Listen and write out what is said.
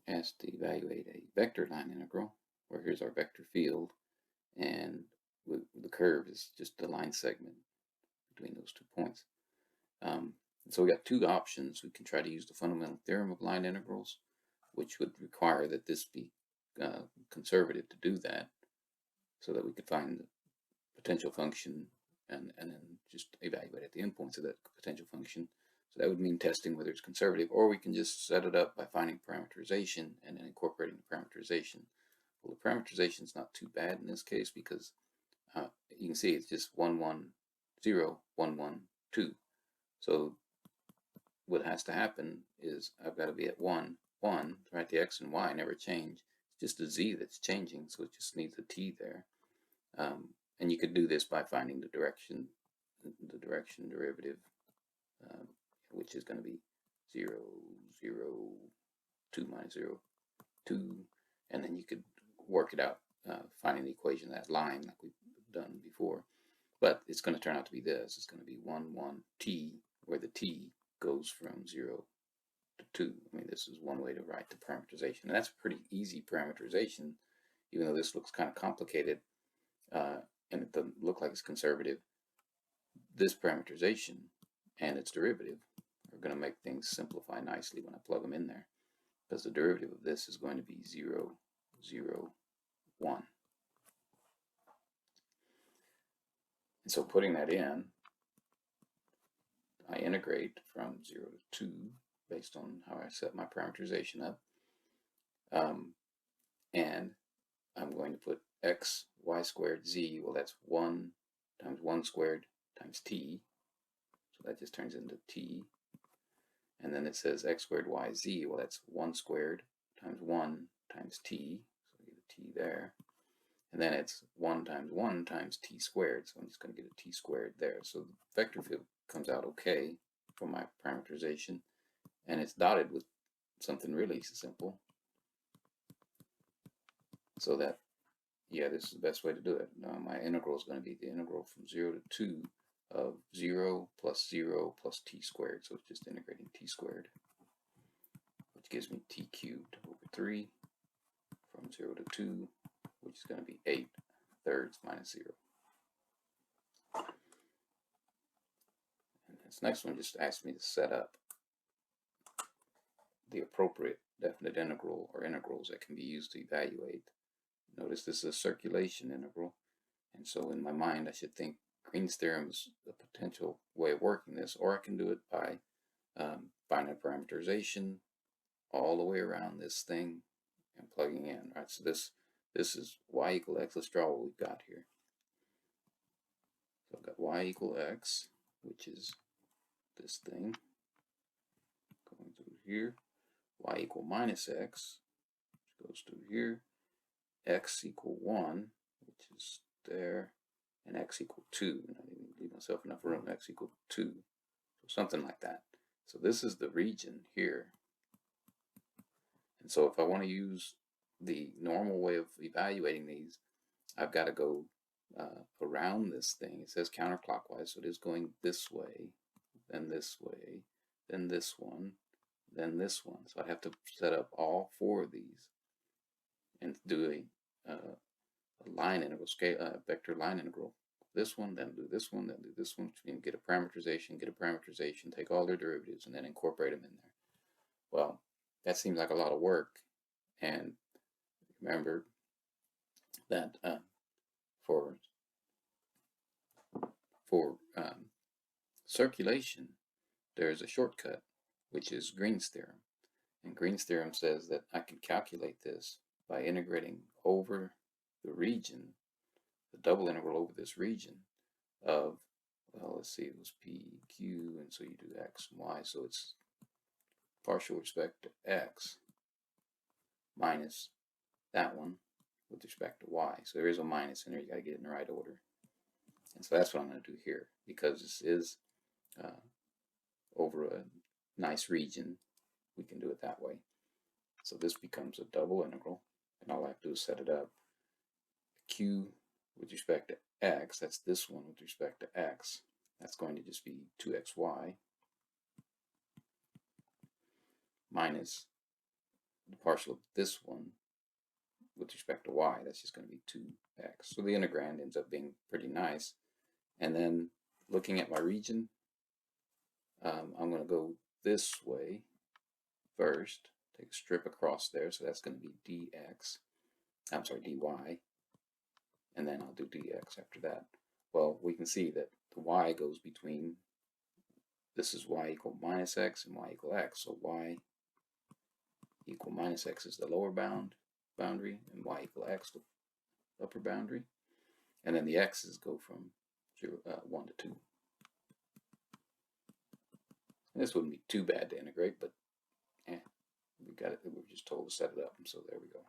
asked to evaluate a vector line integral, where here's our vector field, and the curve is just the line segment between those 2 points. So we got 2 options. We can try to use the fundamental theorem of line integrals, which would require that this be conservative to do that, so that we could find the potential function and then just evaluate at the endpoints of that potential function. So that would mean testing whether it's conservative, or we can just set it up by finding parameterization and then incorporating the parameterization. Well, the parameterization is not too bad in this case because you can see it's just 1, 1, 0, 1, 1, 2. So what has to happen is I've got to be at 1, 1, right? The x and y never change. It's just the z that's changing, so it just needs a t there. And you could do this by finding the direction derivative, which is going to be 0, 0, 2 minus 0, 2, and then you could work it out, finding the equation of that line like we've done before. But it's going to turn out to be this. It's going to be 1, 1, t, where the t goes from 0 to 2. I mean, this is one way to write the parameterization. And that's a pretty easy parameterization, even though this looks kind of complicated, and it doesn't look like it's conservative. This parameterization and its derivative are going to make things simplify nicely when I plug them in there, because the derivative of this is going to be 0, 0, 1. And so putting that in, I integrate from 0 to 2 based on how I set my parameterization up. And I'm going to put x, y squared, z. Well, that's 1 times 1 squared times t. So that just turns into t. And then it says x squared, y, z. Well, that's 1 squared times 1 times t. So we get a t there. And then it's 1 times t squared. So I'm just going to get a t squared there. So the vector field comes out okay for my parameterization. And it's dotted with something really simple. So that, yeah, this is the best way to do it. Now my integral is going to be the integral from 0 to 2 of 0 plus t squared. So it's just integrating t squared, which gives me t cubed over 3 from 0 to 2, which is going to be 8 thirds minus 0. And this next one just asks me to set up the appropriate definite integral or integrals that can be used to evaluate. Notice this is a circulation integral, and so in my mind I should think Green's theorem is a potential way of working this, or I can do it by finite parameterization all the way around this thing and plugging in, right? So this is y equal x. Let's draw what we've got here. So I've got y equal x, which is this thing going through here. Y equal minus x, which goes through here. X equal 1, which is there, and x equal 2. And I didn't leave myself enough room. X equal 2, so something like that. So this is the region here. And so if I want to use the normal way of evaluating these, I've got to go around this thing. It says counterclockwise, so it is going this way, then this way, then this one, then this one. So I have to set up all 4 of these and do a line integral, vector line integral. This one, then do this one, then do this one, which means get a parameterization, take all their derivatives, and then incorporate them in there. Well, that seems like a lot of work, and remember that for circulation, there's a shortcut, which is Green's theorem. And Green's theorem says that I can calculate this by integrating over the region, the double integral over this region of, well, let's see, it was p, q, and so you do x and y, so it's partial respect to x minus that one with respect to y. So there is a minus in there, you got to get it in the right order. And so that's what I'm going to do here, because this is over a nice region, we can do it that way. So this becomes a double integral, and all I have to do is set it up. Q with respect to x, that's this one with respect to x, that's going to just be 2xy minus the partial of this one with respect to y, that's just going to be 2x. So the integrand ends up being pretty nice. And then looking at my region, I'm going to go this way first, take a strip across there, so that's going to be dx, I'm sorry, dy, and then I'll do dx after that. Well, we can see that the y goes between, this is y equal minus x and y equal x, so y equal minus x is the lower boundary, and y equal x the upper boundary, and then the x's go from 1 to 2. And this wouldn't be too bad to integrate, but we got it. We were just told to set it up, and so there we go.